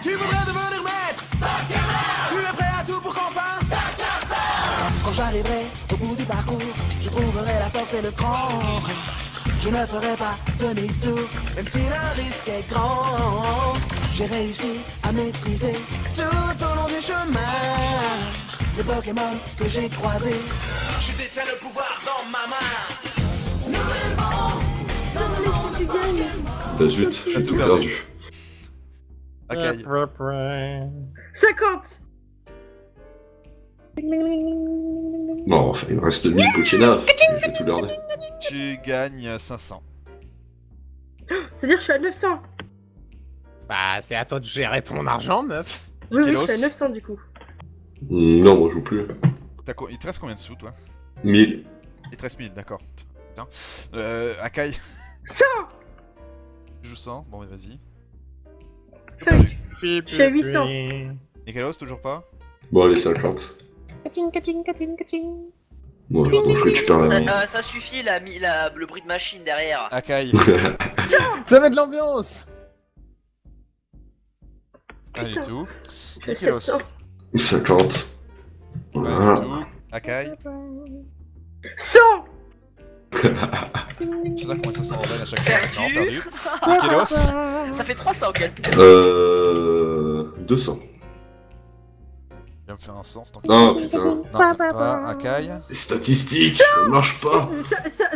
Tu voudrais devenir maître. Tu es prêt à tout pour qu'on fasse. Quand j'arriverai au bout du parcours, je trouverai la force et le cran. Je ne ferai pas demi-tour, même si le risque est grand. J'ai réussi à maîtriser tout au long du chemin les Pokémon que j'ai croisés. Je détiens le pouvoir dans ma main. Bah zut, j'ai tout perdu. Akai. 50. Bon, enfin, il me reste 1000 Pokénaf. Je vais tout garder. Tu gagnes 500. C'est-à-dire que je suis à 900. Bah, c'est à toi de gérer ton argent, meuf. Oui, je Kilos. suis à 900 du coup. Non, moi je joue plus. Il te reste combien de sous, toi? 1000. Il te reste 1000, d'accord. Putain. Akai, 100. tu joues 100? Bon, mais vas-y. Je suis à 800. Nikalos, toujours pas? Bon, allez, 50. Bon, attends, je récupère la... Ça suffit le bruit de machine derrière. Akai. Ça met de l'ambiance. Allez, tout. C'est Nikalos. 700. 50. Allez, Voilà. tout. Akai. 100. Je sais pas combien ça s'en à chaque fois. Perdu. Non, perdu. Nikalos. Ça fait 300 quel. 200. Viens me faire un sens tant que... Ah putain. Non, pas. Akai. Les statistiques, ça marche pas.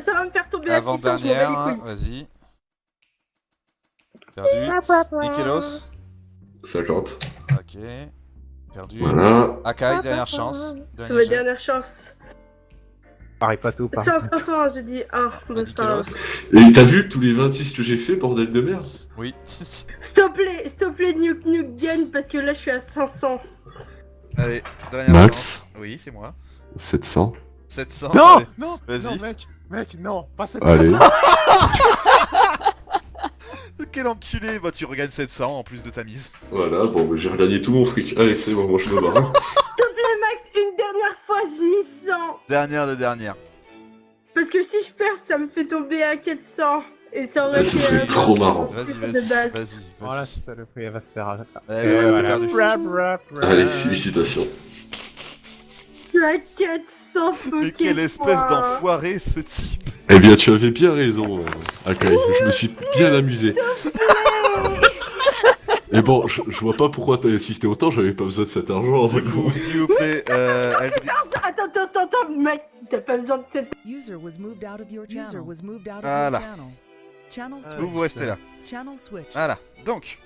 Ça va me faire tomber à 600. Avant-dernière, je m'en bats les vas-y. Perdu. Nikelos. 50. Ok. Perdu. Voilà. Akai, dernière chance. couilles. C'est Dernier ma jet. dernière chance. Pareil pas tout, 100, 500, j'ai dit 1. Bon, c'est pas grave. Nikelos. Et t'as vu tous les 26 que j'ai fait, bordel de merde? Oui. S'il te plaît, Nuke gagne parce que là je suis à 500. Allez, dernière Max. chance. Oui, c'est moi. 700. 700. Non, allez. non, Vas-y. non, mec, non, pas cette. Allez. Quel enculé. Bah, tu regagnes 700 en plus de ta mise. Voilà, bon, bah, j'ai regagné tout mon fric. Allez, c'est bon, moi je me barre. Max, une dernière fois, je mis 100. Dernière de dernière. Parce que si je perds, ça me fait tomber à 400. Et ça aurait Ça été serait trop marrant. Vas-y, de vas-y. base. Vas-y. Voilà, Vas-y. ça le fait, elle va se faire. Allez, voilà, t'as perdu. Allez, félicitations. Je suis à 400 Pokémon. Mais quelle espèce d'enfoiré ce type. Eh bien, tu avais bien raison, Akai. Je me suis bien amusé. Et bon, je vois pas pourquoi t'as insisté autant, j'avais pas besoin de cet argent. Du coup, s'il vous plaît, Aldri- Attends, mec, t'as pas besoin de cette... User was moved out of your channel. User was moved out of Voilà. your channel. Channel switch. vous restez là. Channel switch. Voilà. Donc,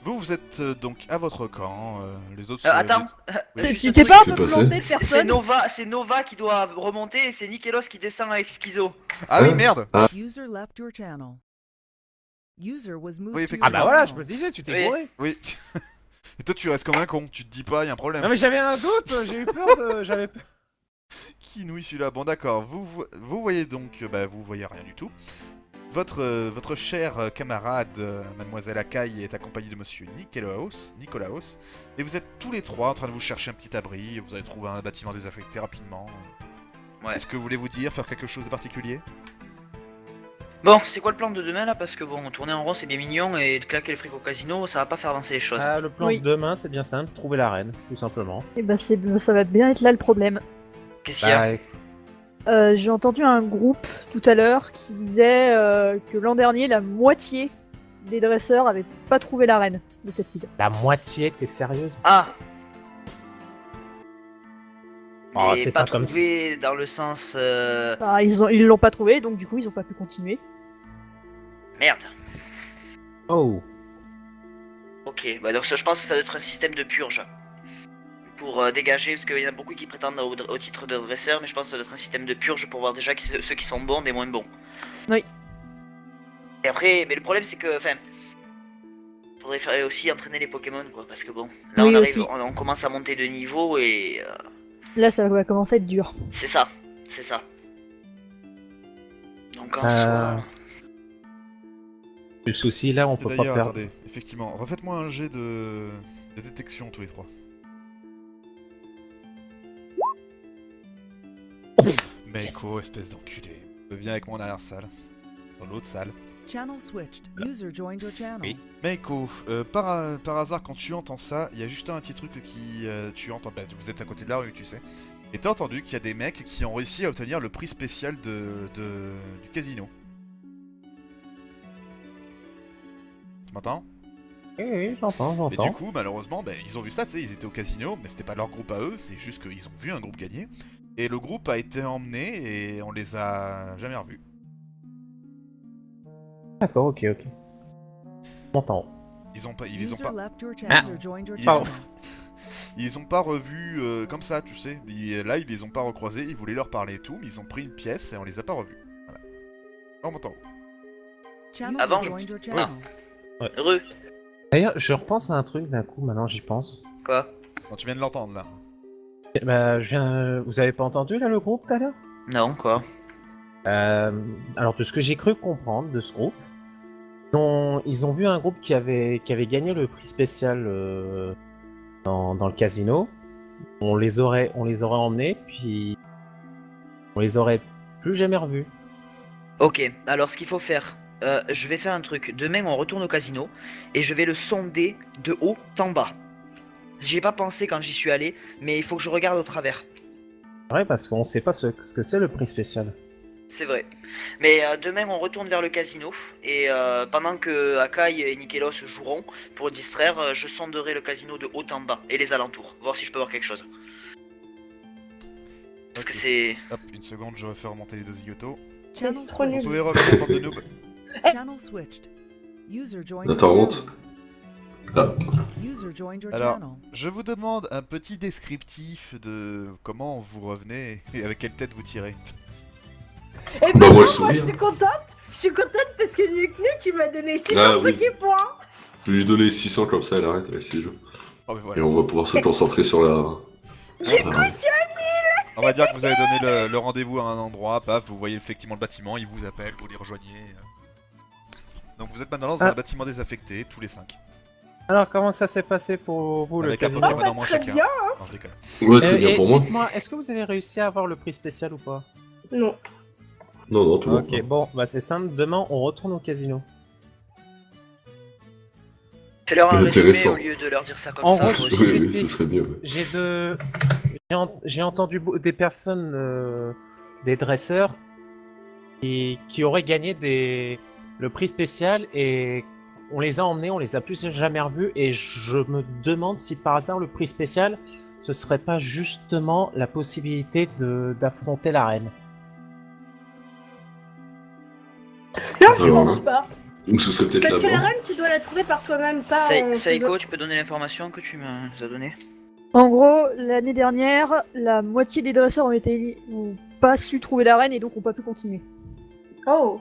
vous êtes donc à votre camp. Les autres. Attends. Oui. Juste Tu un t'es truc. pas un C'est peu passé. planté de C'est personne Nova qui doit remonter et c'est Nikelos qui descend avec Schizo. Ah oui, merde. User left your channel. User was moved Oui, to effectivement. Ah bah voilà, je me le disais, tu t'es Oui. gouré. Oui. Et toi, tu restes comme un con. Tu te dis pas, y a un problème. Non mais j'avais un doute, j'ai eu peur de. J'avais peur. Qui nouille celui-là? Bon, d'accord. Vous voyez donc, vous voyez rien du tout. Votre cher camarade, Mademoiselle Akai, est accompagné de Monsieur Nikolaos, et vous êtes tous les trois en train de vous chercher un petit abri. Vous avez trouvé un bâtiment désaffecté rapidement. Ouais. Est-ce que vous voulez vous dire, faire quelque chose de particulier? Bon, c'est quoi le plan de demain là? Parce que bon, tourner en rond c'est bien mignon et de claquer le fric au casino, ça va pas faire avancer les choses. Le plan Oui. de demain, c'est bien simple, trouver la reine, tout simplement. Et bah ça va bien être là le problème. Qu'est-ce qu'il y a? J'ai entendu un groupe tout à l'heure qui disait que l'an dernier, la moitié des dresseurs avaient pas trouvé la reine de cette île. La moitié, t'es sérieuse? Ah! Oh, Et c'est pas pas comme trouvé dans le sens... Bah, ils l'ont pas trouvé, donc du coup ils ont pas pu continuer. Merde. Oh. Ok, bah donc je pense que ça doit être un système de purge. Pour dégager, parce qu'il y en a beaucoup qui prétendent au titre de dresseur, mais je pense que ça doit être un système de purge pour voir déjà ceux qui sont bons des moins bons. Oui. Et après, mais le problème c'est que, enfin... Faudrait faire aussi entraîner les Pokémon quoi, parce que bon, là Oui, on arrive, aussi. on commence à monter de niveau et... Là ça va commencer à être dur. c'est ça. Donc en soi... Le souci là, on Et peut pas d'ailleurs, perdre. attendez, effectivement, refaites-moi un jet de détection tous les trois. Meiko, espèce d'enculé. Viens avec moi en arrière salle. Dans l'autre salle. Channel switched. User joined your channel. Oui. Meiko, par hasard, quand tu entends ça, il y a juste un petit truc qui... tu entends... Bah, vous êtes à côté de la rue, tu sais. Et t'as entendu qu'il y a des mecs qui ont réussi à obtenir le prix spécial du casino. Tu m'entends? Oui, j'entends. Et du coup, malheureusement, bah, ils ont vu ça, tu sais, ils étaient au casino, mais c'était pas leur groupe à eux, c'est juste qu'ils ont vu un groupe gagner. Et le groupe a été emmené et on les a jamais revus. D'accord, ok. J'entends. Ils ont pas... User left your Ah. channel. User joined your Ils channel. Ils les ont pas revus comme ça, tu sais. Là, ils les ont pas recroisés, ils voulaient leur parler et tout, mais ils ont pris une pièce et on les a pas revus. Voilà. On m'entend. Channel Avant, joined your channel. Heureux. D'ailleurs, je repense à un truc d'un coup, maintenant j'y pense. Quoi? Quand tu viens de l'entendre, là. Bah, vous avez pas entendu là le groupe tout à l'heure? Non, quoi? Alors, de ce que j'ai cru comprendre de ce groupe, ils ont vu un groupe qui avait gagné le prix spécial dans le casino. On les aurait emmenés, puis on les aurait plus jamais revus. Ok, alors ce qu'il faut faire, je vais faire un truc. Demain, on retourne au casino et je vais le sonder de haut en bas. J'y ai pas pensé quand j'y suis allé, mais il faut que je regarde au travers. Ouais, parce qu'on sait pas ce que c'est le prix spécial. C'est vrai. Mais demain, on retourne vers le casino et pendant que Akai et Nikelos joueront, pour distraire, je sonderai le casino de haut en bas et les alentours, voir si je peux voir quelque chose. Parce que c'est... Hop, une seconde, je refais remonter les deux zigotos. Channel C'est trop Vous switched. pouvez revenir bande de noob. Channel switched. User joined your Attends, channel. remonte. Ah, User joined your Alors, channel. je vous demande un petit descriptif de comment vous revenez et avec quelle tête vous tirez. Et Bah, ben moi, non, le moi sourire. je suis contente. Je suis contente parce que Nuke Nuke il m'a donné 600 Ah, oui. petits points. je vais lui donner 600 comme ça, elle arrête avec ses jeux. Oh, mais Et voilà. on va pouvoir se concentrer sur la... On va dire que vous avez donné le rendez-vous à un endroit, paf, vous voyez effectivement le bâtiment, il vous appelle, vous les rejoignez. Donc vous êtes maintenant dans un bâtiment désaffecté, tous les 5. Alors, comment ça s'est passé pour vous, le Avec un casino? Pokémon en moins Très chacun. bien. Non, je déconne. Ouais, très bien Et pour moi. dites-moi, est-ce que vous avez réussi à avoir le prix spécial ou pas? Non. Non, tout le monde. Ok, bon, bah c'est simple, demain on retourne au casino. Fais-leur un C'est résumé intéressant. au lieu de leur dire ça comme En ça. gros, toi je aussi. vous Oui, oui, explique. ce serait mieux. Ouais. J'ai entendu des personnes, des dresseurs, qui auraient gagné le prix spécial et on les a emmenés, on les a plus jamais revus et je me demande si par hasard le prix spécial, ce serait pas justement la possibilité d'affronter la reine. Non, je Alors, pense pas. Ou ce serait peut-être Parce que la là-bas. reine, tu dois la trouver par toi-même, pas en Saiko, tu peux donner l'information que tu nous as donnée? En gros, l'année dernière, la moitié des dresseurs ont pas su trouver la reine et donc ont pas pu continuer. Oh.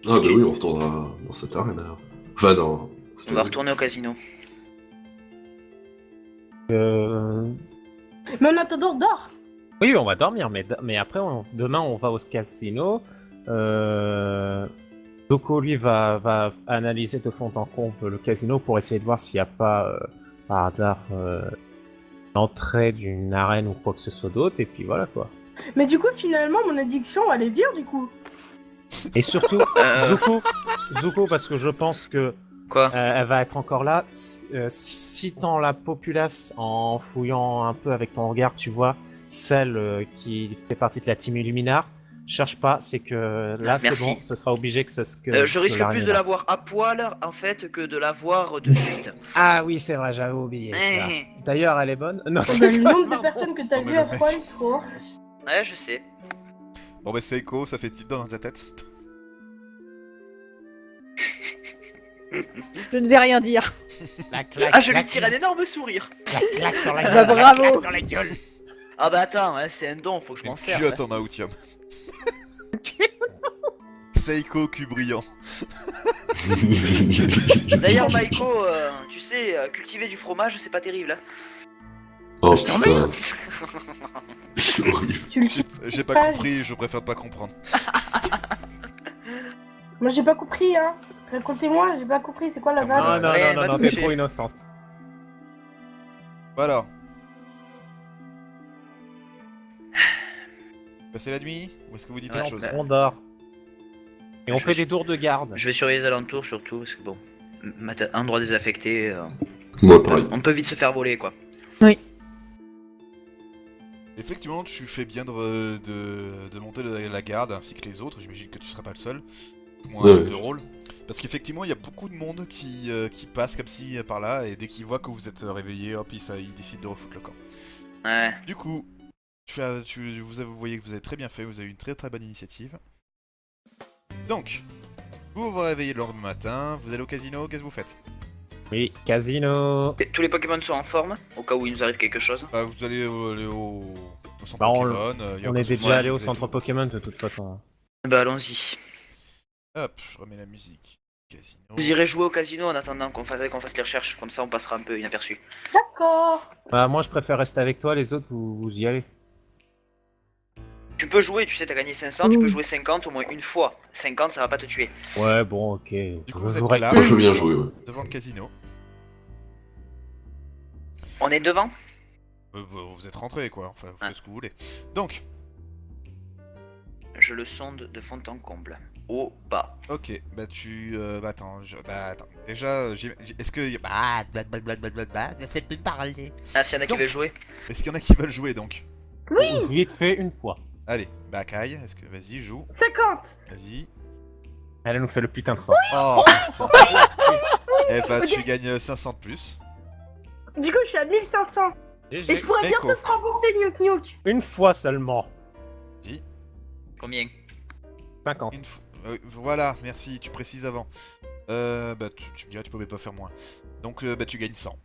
Ah bah oui, on retournera dans cette arène alors. Enfin, non. On va retourner au casino. Mais en attendant, dors. Oui, on va dormir, mais après, demain, on va au casino. Doko, lui, va analyser de fond en comble le casino pour essayer de voir s'il n'y a pas, par hasard, l'entrée d'une arène ou quoi que ce soit d'autre, et puis voilà, quoi. Mais du coup, finalement, mon addiction, elle est bien, du coup. Et surtout, Zuko, parce que je pense que Quoi? elle va être encore là. Si dans la populace, en fouillant un peu avec ton regard, tu vois celle qui fait partie de la team Illuminar, cherche pas, c'est que là c'est Merci. bon, ce sera obligé que ce que. Je risque que plus de la voir à poil en fait que de la voir de suite. Ah oui, c'est vrai, j'avais oublié ça. D'ailleurs, elle est bonne. Non, Oh, ben, le nombre de personnes que t'as Non, mais vu le à mec. poil, trop. Ouais, je sais. Bon bah Seiko, ça fait type dans ta tête. Je ne vais rien dire. La claque, Ah, je lui claque, tire un énorme sourire. la claque dans la Bah, gueule. bravo. La claque dans la gueule. Ah bah attends, hein, c'est un don, faut que je m'en Une serve. culotte en Maoutium. Seiko cul brillant. D'ailleurs, Maiko, tu sais, cultiver du fromage, c'est pas terrible. Hein. Oh putain, c'est horrible. Tu le J'ai pas Pas- compris, je préfère pas comprendre. Moi, j'ai pas compris, hein. Racontez-moi, j'ai pas compris, c'est quoi la Ah, vanne Non, non, Ouais, non, va non, te t'es coucher. trop innocente. Voilà. Passer la nuit? Ou est-ce que vous dites Ouais, autre chose? bah, On dort. Et on Je fait suis- des tours de garde. Je vais surveiller les alentours surtout, parce que bon, endroit désaffecté, Moi, pareil. on peut vite se faire voler quoi. Effectivement, tu fais bien de monter la garde ainsi que les autres. J'imagine que tu seras pas le seul. Moins un Ouais. truc de rôle. Parce qu'effectivement, il y a beaucoup de monde qui passe comme ci par là et dès qu'ils voient que vous êtes réveillé, hop, ils décident de refoutre le camp. Ouais. Du coup, vous voyez que vous avez très bien fait, vous avez eu une très très bonne initiative. Donc, vous vous réveillez le lendemain matin, vous allez au casino, qu'est-ce que vous faites? Oui, casino. Et tous les Pokémon sont en forme, au cas où il nous arrive quelque chose. Vous allez au centre Bah, Pokémon. y a On aucun est souci, déjà allé au vous avez centre tout. Pokémon de toute façon. Bah allons-y. Hop, je remets la musique. Casino. Vous irez jouer au casino en attendant qu'on fasse les recherches, comme ça on passera un peu inaperçu. D'accord. Bah, moi je préfère rester avec toi, les autres vous y allez. Tu peux jouer, tu sais, t'as gagné 500, tu peux jouer 50 au moins une fois. 50, ça va pas te tuer. Ouais, bon, ok. Du coup, Je vous jouerai êtes là, Moi, je veux bien jouer, ouais. devant le casino. On est devant. Vous êtes rentré quoi, enfin vous Ouais. faites ce que vous voulez. Donc, Je le sonde de fond en comble. Au bas. ok, attends, attends. Déjà, est-ce que... fais plus parler. Ah, s'il y en a qui Donc. veulent jouer. Est-ce qu'il y en a qui veulent jouer donc? Vite fait une fois. Allez, Kai, est-ce que... Vas-y, joue, 50. vas-y. Elle nous fait le putain de sang. Oh, putain. Eh bah, tu gagnes 500 de plus. Du coup, je suis à 1500. Et je pourrais Echo. bientôt te rembourser, Nyouk Nyouk. Une fois seulement. Dis, Combien 50. voilà, merci, tu précises avant. Tu me dirais, tu pouvais pas faire moins. Donc, tu gagnes 100.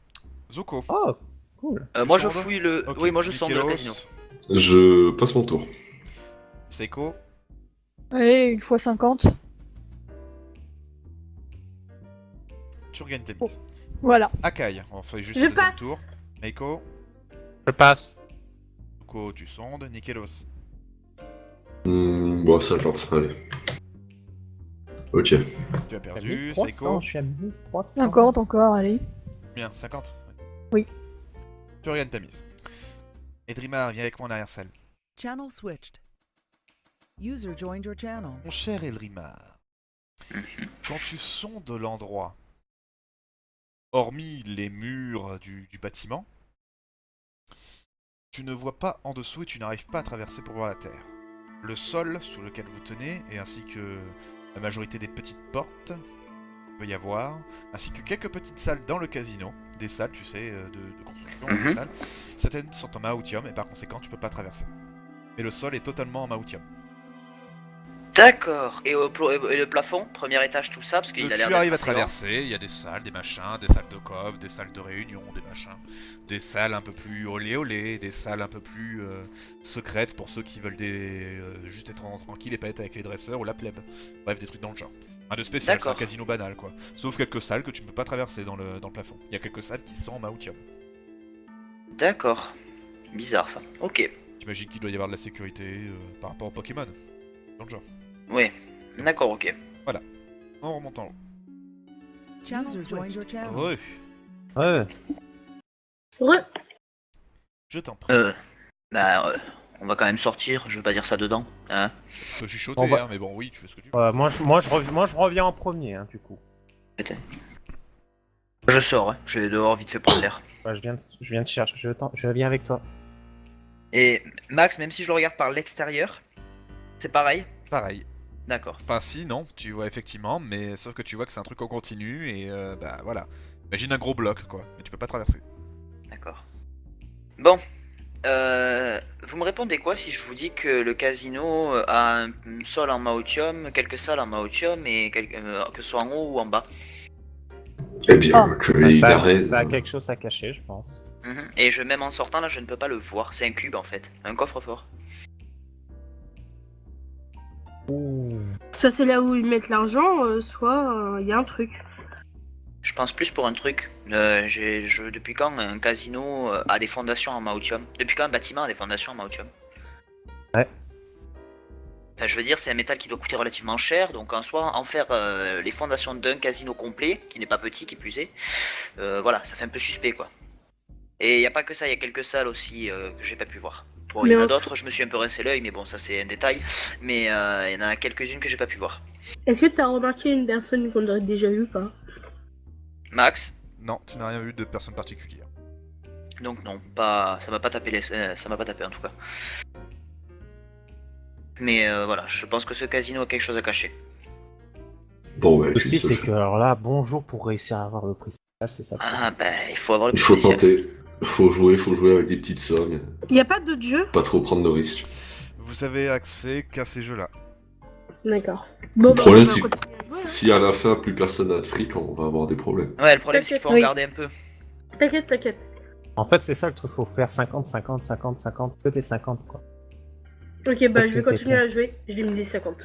Zuko. Oh, cool. Tu Moi je sondes fouille le. Ok, Oui, moi je sonde le Mikelos, casino. Je passe mon tour. Seiko. Allez, une fois 50. Tu regagnes tes mises. Voilà. Akai, on fait juste Je un deuxième passe. tour. Meiko. Je passe. Zuko, tu sondes. Nikelos. Bon, 50, allez. Ok. Tu as Je suis à perdu. 1300, Seiko. je suis à 1300. 50 encore, allez. Bien, 50. Oui. Tu regagnes ta mise. Edrimar, viens avec moi en arrière-salle. Channel switched. User joined your channel. Mon cher Edrimar, quand tu sondes l'endroit, hormis les murs du bâtiment, tu ne vois pas en dessous et tu n'arrives pas à traverser pour voir la terre. Le sol sous lequel vous tenez, et ainsi que la majorité des petites portes, qu'il peut y avoir, ainsi que quelques petites salles dans le casino, des salles, tu sais, de construction, des salles, certaines sont en maoutium et par conséquent tu peux pas traverser. Mais le sol est totalement en maoutium. D'accord. Et le plafond, premier étage, tout ça, parce qu'il a l'air Tu d'être arrives à assez grand. traverser, il y a des salles, des machins, des salles de coffre, des salles de réunion, des machins, des salles un peu plus olé olé, des salles un peu plus secrètes pour ceux qui veulent juste être tranquilles et pas être avec les dresseurs ou la plèbe. Bref, des trucs dans le genre. Rien de spécial, c'est un D'accord. casino banal quoi. Sauf quelques salles que tu ne peux pas traverser dans le plafond. Il y a quelques salles qui sont en maoutium. D'accord. Bizarre ça. Ok. J'imagine qu'il doit y avoir de la sécurité par rapport au Pokémon. Dans le genre. Oui. D'accord, ok. En remontant en haut. User joined your channel. Re, Ouais. je t'en prie. On va quand même sortir, je veux pas dire ça dedans. Hein. Tu peux chuchoter, On va- hein, mais bon, oui, tu fais ce que tu veux. Moi, je reviens en premier, hein, du coup. Je sors, hein. Je vais dehors vite fait prendre l'air. Bah, je viens de chercher, je viens avec toi. Et Max, même si je le regarde par l'extérieur, c'est pareil. Pareil. D'accord. Enfin, si, non, tu vois effectivement, mais sauf que tu vois que c'est un truc en continu et voilà. Imagine un gros bloc quoi, mais tu peux pas traverser. D'accord. Bon. Vous me répondez quoi si je vous dis que le casino a un sol en maotium, quelques salles en maotium et que ce soit en haut ou en bas? Eh bien, Ah. que Bah, il ça arrête. a quelque chose à cacher, je pense. Et même en sortant là, je ne peux pas le voir. C'est un cube en fait, un coffre-fort. Soit c'est là où ils mettent l'argent, soit il y a un truc. Je pense plus pour un truc. Depuis quand un casino a des fondations en maotium? Depuis quand un bâtiment a des fondations en maotium? Ouais. Enfin, je veux dire, c'est un métal qui doit coûter relativement cher, donc en soi, en faire les fondations d'un casino complet, qui n'est pas petit, qui plus est, voilà, ça fait un peu suspect quoi. Et il n'y a pas que ça, il y a quelques salles aussi que j'ai pas pu voir. Bon, il y en Mais a on- d'autres, je me suis un peu rincé l'œil, mais bon, ça c'est un détail. Mais il y en a quelques-unes que j'ai pas pu voir. Est-ce que t'as remarqué une personne qu'on aurait déjà vue, pas? Max? Non, tu n'as rien vu de personne particulière. Donc non, pas, ça m'a pas tapé ça m'a pas tapé en tout cas. Mais voilà, je pense que ce casino a quelque chose à cacher. Bon, ouais. Le souci, c'est que, alors là, bonjour pour réussir à avoir le prix spécial, c'est ça. Ah ben, il faut avoir le Il faut spécial. tenter. Faut jouer avec des petites sommes. Y a pas d'autres jeux? Pas trop prendre de risques. Vous avez accès qu'à ces jeux-là. D'accord. Bon, Le bah, problème, on va c'est continuer à jouer, hein. si à la fin plus personne n'a de fric, on va avoir des problèmes. Ouais, le problème c'est qu'il faut Oui. regarder un peu. T'inquiète, t'inquiète. En fait, c'est ça le truc, faut faire 50, 50, 50, 50, que des 50, quoi. Ok, bah Parce je vais que continuer t'es à jouer. Je vais miser 50.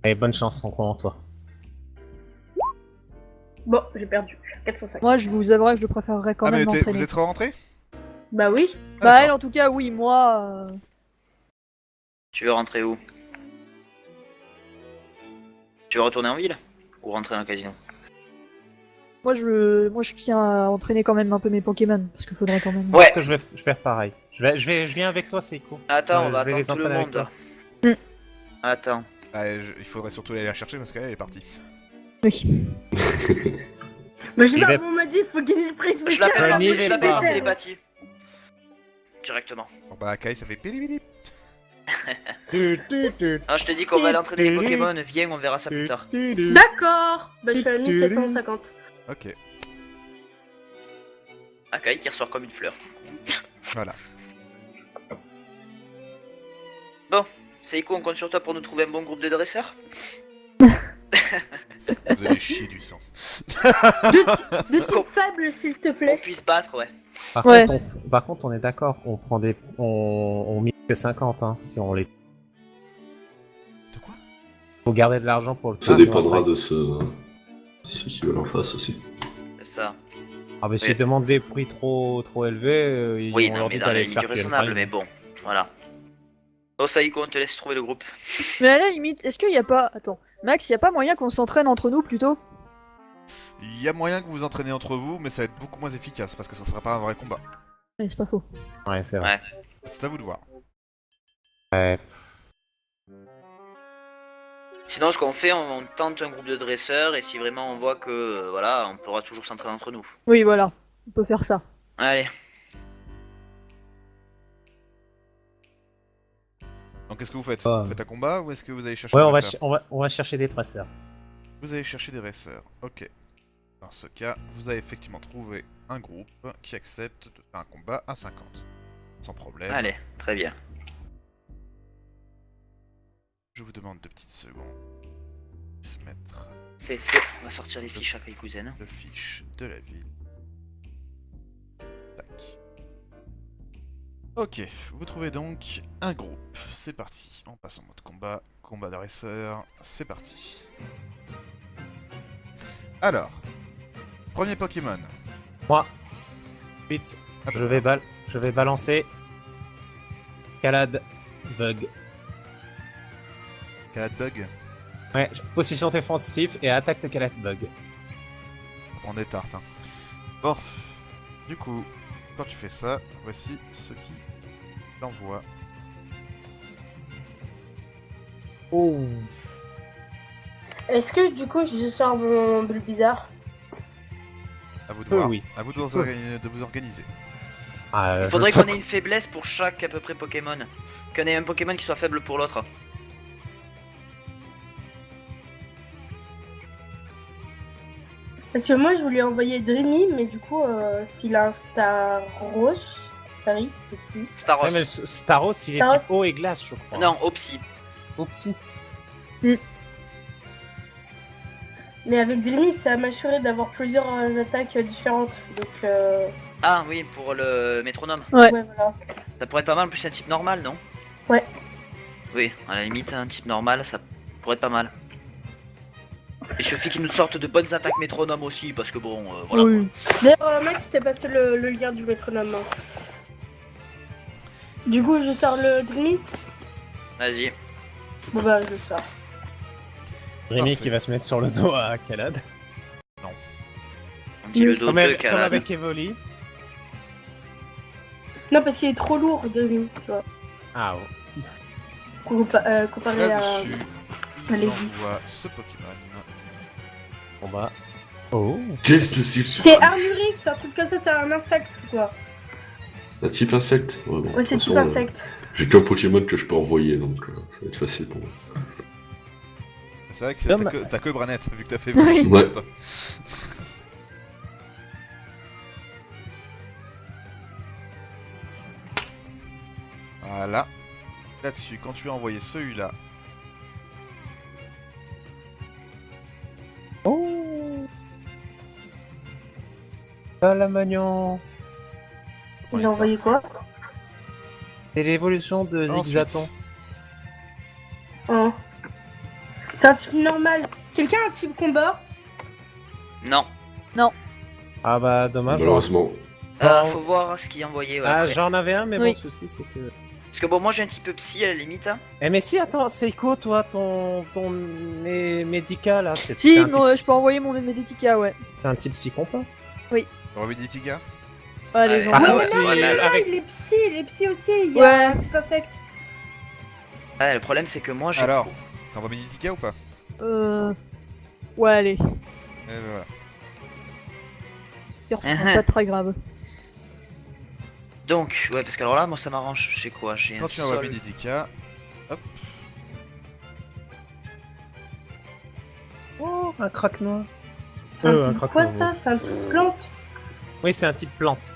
Et bonne chance, on croit en toi. Bon, j'ai perdu. Je suis à 405. Moi, je vous avouerai que je préférerais quand Ah, mais même m'entraîner. vous êtes rentré? Bah oui. Bah, D'accord. elle, en tout cas, oui, moi. Tu veux rentrer où? Tu veux retourner en ville? Ou rentrer dans le casino? Moi, je tiens à entraîner quand même un peu mes Pokémon. Parce qu'il faudrait quand même. Ouais. Parce que je vais faire pareil. Je viens avec toi, Seiko. Attends, on va Je vais attendre les tout le entraîner avec monde. toi. Attends. Ah, il faudrait surtout aller la chercher parce qu'elle est partie. Oui. Bah je sais Il pas, va- on m'a dit faut gagner le prix Je spécial. l'appelle n'y par, vais je l'appelle par pas. télépathie. Directement. Bon, bah, Kai, ça fait pili pili. Ah, je te dis qu'on va aller entraîner les Pokémon. Viens, on verra ça plus tard. D'accord. Bah je suis à 1450. Ok, Akai qui ressort comme une fleur. voilà. Bon, Seiko, on compte sur toi pour nous trouver un bon groupe de dresseurs. Vous allez chier du sang. De type faible, s'il te On plaît. puisse battre, ouais. Ouais. Par contre, on est d'accord, on prend des. On mise que 50, hein, si on les. De quoi? Faut garder de l'argent pour le Ça casino dépendra après. de ceux qui veulent en face aussi. C'est ça. Ah, mais Oui. s'ils demandent des prix trop élevés, Oui, on non, leur mais dit dans la d'aller limite faire du Prime raisonnable, Time. mais bon, voilà. Oh, Saïko, on te laisse trouver le groupe. Mais à la limite, est-ce qu'il y a pas. Attends. Max, y a pas moyen qu'on s'entraîne entre nous plutôt? Il y a moyen que vous entraînez entre vous, mais ça va être beaucoup moins efficace parce que ça sera pas un vrai combat. Ouais, c'est pas faux. Ouais, c'est vrai. C'est à vous de voir. Ouais. Sinon, ce qu'on fait, on tente un groupe de dresseurs et si vraiment on voit que, voilà, on pourra toujours s'entraîner entre nous. Oui, voilà. On peut faire ça. Allez. Donc qu'est-ce que vous faites? Ah. Vous faites un combat ou est-ce que vous allez chercher Ouais, des on va, dresseurs on va chercher des dresseurs. Vous allez chercher des dresseurs. Ok. Dans ce cas, vous avez effectivement trouvé un groupe qui accepte de faire un combat à 50. Sans problème. Allez, très bien. Je vous demande 2 petites secondes. Se mettre Fais, on va sortir les fiches à Kaikuzen. de fiche de la ville. Tac. Ok, vous trouvez donc un groupe. C'est parti. On passe en mode combat. Combat dresseur. C'est parti. Alors. Premier Pokémon. Moi, vite, Ah, bah, je vais balancer. Calade, bug. Calade Bug. Ouais, position défensive et attaque de Calade bug. On prend des tartes. Hein. Bon. Du coup, quand tu fais ça, voici ce qui l'envoie. Oh. Est-ce que du coup je sors mon bulle bizarre? À vous de voir. Oui. À vous de vous organiser. Ah, Il faudrait qu'on ait une faiblesse pour chaque à peu près Pokémon. Qu'on ait un Pokémon qui soit faible pour l'autre. Parce que moi je voulais envoyer Dreamy, mais du coup s'il a un Staros, Starry, je sais plus. Staros. Ouais, mais Staros, il est Staros. type eau et glace, je crois. Non, Opsy. Oupsie. Mais avec Dreamy ça m'assurait d'avoir plusieurs attaques différentes. Donc Ah oui, pour le métronome. Ouais. voilà. Ça pourrait être pas mal, en plus un type normal, non? Ouais. Oui, à la limite, un type normal, ça pourrait être pas mal. Il suffit qu'ils nous sortent de bonnes attaques métronome aussi, parce que bon, voilà. Oui. D'ailleurs Max t'ai passé le lien du métronome. Hein. Du coup je sors le Dreamy. Vas-y. Bon bah je sors. Rémi Parfait. qui va se mettre sur le dos à Calade. On dit le dos Comme, de comme Calade. avec Evoli. Non, parce qu'il est trop lourd, Dreamy, tu vois. Ah ouais. Comparé à... Là-dessus, ils Allez-y. envoient ce Pokémon. Bon bah. Oh. Test style sur C'est Armurix, un truc comme ça, c'est un insecte, quoi. un type insecte. Ouais, bon, de Ouais, c'est toute type façon, insecte. j'ai qu'un Pokémon que je peux envoyer, donc ça va être facile pour moi. C'est vrai que Comme- t'as que Branette, vu que t'as fait Oui. voler tout Ouais. toi. Voilà. Là-dessus, quand tu as envoyé celui-là, Oh. Salamagnon. Il a envoyé quoi? C'est l'évolution de ensuite, Zigzaton. Oh. C'est un type normal. Quelqu'un a un type combat? Non. Ah bah dommage. Malheureusement. Faut voir ce qu'il a envoyé. Ouais, Ah après. j'en avais un mais Oui. mon souci c'est que... Parce que bon, moi j'ai un petit peu psy à la limite. Hein. Eh mais si attends, Seiko toi ton médical là, c'est Si, un type, je peux envoyer mon Meditica, ouais. c'est un type psychompa. Robiditika. Allez, Ouais. Par Ah contre, ouais, tu- ouais, mais avec... Il est psy aussi, il y a Ouais. un type insecte. Ouais, le problème c'est que moi j'ai. Alors, t'envoies Meditika ou pas? Ouais, allez. Eh ben voilà. C'est pas très grave. Donc, ouais, parce que alors là, moi ça m'arrange. J'ai quoi? J'ai Quand un tu envoies sol. Meditika, hop, Oh, un craque noir. C'est un un type craque quoi noir, ça? C'est un type plante? Oui, c'est un type plante.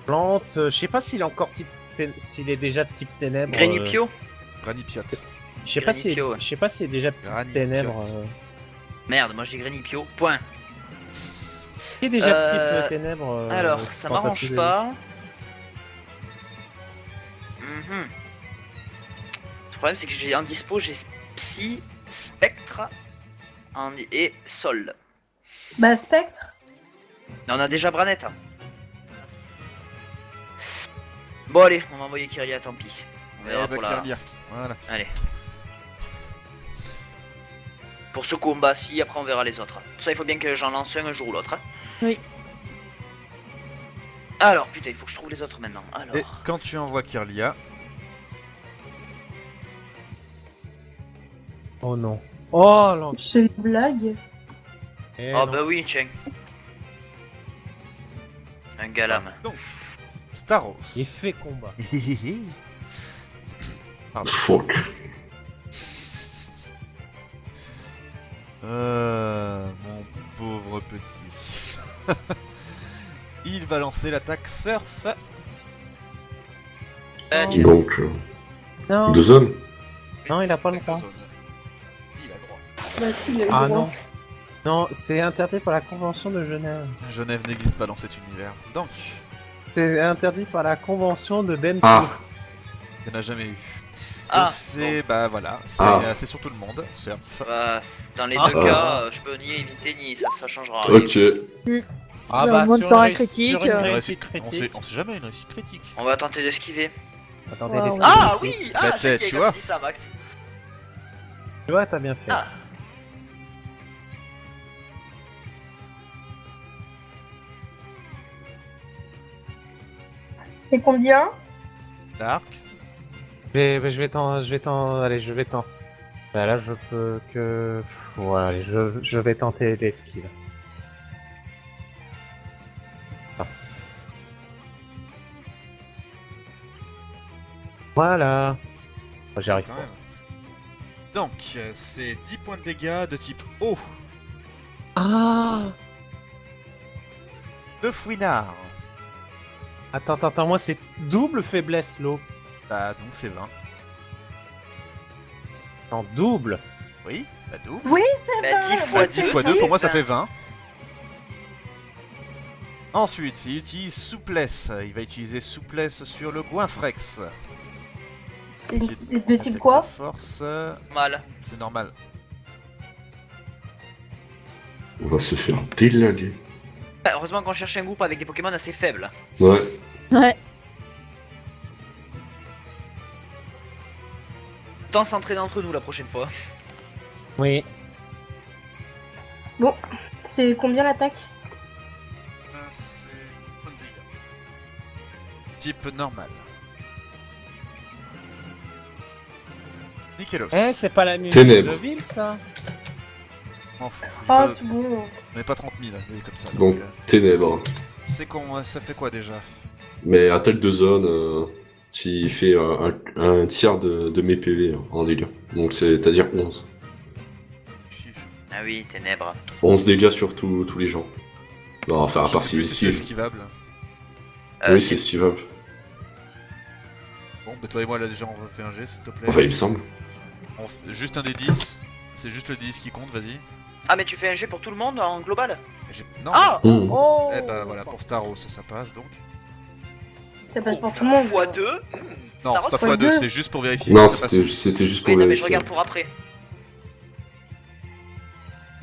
Plante, je sais pas s'il est encore type s'il est déjà de type ténèbres. Granipio. Granipiot. Je sais pas si Granipio, ouais. je sais pas s'il est déjà de type Granipio. ténèbres. Merde, moi j'ai Granipio. Point. Il est déjà de type Euh, ténèbres. Alors, je ça pense à m'arrange Suzy. pas. Mhm. Le problème c'est que j'ai en dispo, j'ai Psy, Spectre et Sol. Bah, spectre. On a déjà Branette. Hein. Bon allez, on va envoyer Kyria, tant pis. On Eh verra bah, pour la... Kirlia. Voilà. Allez. Pour ce combat-ci, après on verra les autres. Ça, il faut bien que j'en lance un jour ou l'autre. Hein. Oui. Alors, putain, il faut que je trouve les autres maintenant. Alors. Et quand tu envoies Kirlia, Oh non. Oh non. C'est une blague. Eh Oh non. bah oui, tiens. Un galam. donc, Staros. Il fait combat. Pardon. Fuck. Mon pauvre petit. Il va lancer l'attaque surf. Tu- Donc, Non. deux zones. Non, il a pas le Attaque de droit. zone. Il a le droit. Bah, si, il a eu Ah le droit. non. Non, c'est interdit par la Convention de Genève. Genève n'existe pas dans cet univers. Donc, C'est interdit par la Convention de Dentu. Ah. il n'y en a jamais eu. Ah, Donc c'est, bah voilà, c'est sur tout le monde, surf. Bah, dans les Ah. deux cas, je peux ni éviter ni ça changera rien. Ok. Ah Ouais, bah au moins de sur faire une, un réussite, critique, sur une euh. réussite On critique. sait jamais une réussite critique. On va tenter d'esquiver. Attendez, Ouais, les ouais. Ah skills ici. oui, Bah, ah, j'ai tu dit vois. ça, Max. Tu vois, t'as bien fait. Ah. C'est combien? Dark. Je vais t'en. Bah là, je peux que. Voilà, allez, je vais tenter des skills. Ah. Voilà. Oh, j'y arrive Quand pas. même. Donc, c'est 10 points de dégâts de type eau. Ah. Le fouinard. Attends, moi c'est double faiblesse l'eau. Bah donc c'est 20. En double. Oui, bah double. Oui, Bah, 10 fois Bah, 2, 10 fois 2 pour moi ça fait 20. Ensuite, il utilise souplesse. Il va utiliser souplesse sur le Goinfrex. c'est de type quoi? Force, Mal. c'est normal. On va se faire délaguer. Heureusement qu'on cherche un groupe avec des Pokémon assez faibles. Ouais. Ouais. Autant s'entraîner entre nous la prochaine fois. Oui. C'est combien l'attaque? C'est point de dégâts. type normal. Nickelos. Eh, c'est pas la musique Ténèbres. de ville, ça? M'en fous. Ah, c'est bon. On n'est pas 30 000, oui, comme ça. Donc, ténèbres. C'est con, ça fait quoi déjà? Mais à telle de zone, tu fais un tiers de mes PV en dégâts. Donc c'est-à-dire 11. Ah oui, ténèbres. 11 dégâts sur tous les gens. Non, enfin, à Je part sais plus si... si c'est esquivable. Oui, c'est esquivable. Bon, bah toi et moi là déjà on refait un jet s'il te plaît. Enfin, il me semble. Juste un des 10. C'est juste le 10 qui compte, vas-y. Ah, mais tu fais un jet pour tout le monde en global? Non. Ah Mmh. Oh Eh bah voilà, pour Staros ça passe donc. Ça passe pour tout le monde. x2. Non, c'est pas fois x2, deux. c'est juste pour vérifier Non, si ça passe. c'était juste pour Oui, non, mais je vérifier. regarde pour après.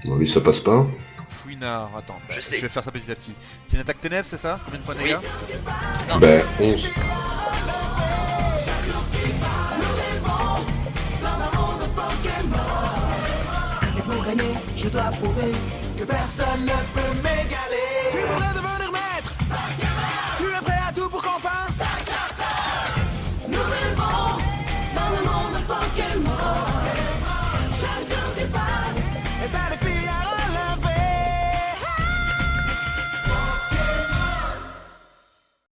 Non, lui, ça passe pas. Fouinard, attends, Je je sais. vais faire ça petit à petit. C'est une attaque ténèbres, c'est ça? Combien de points de Oui. dégâts? Ben, 11. Et pour gagner, je dois prouver que personne ne peut m'aider.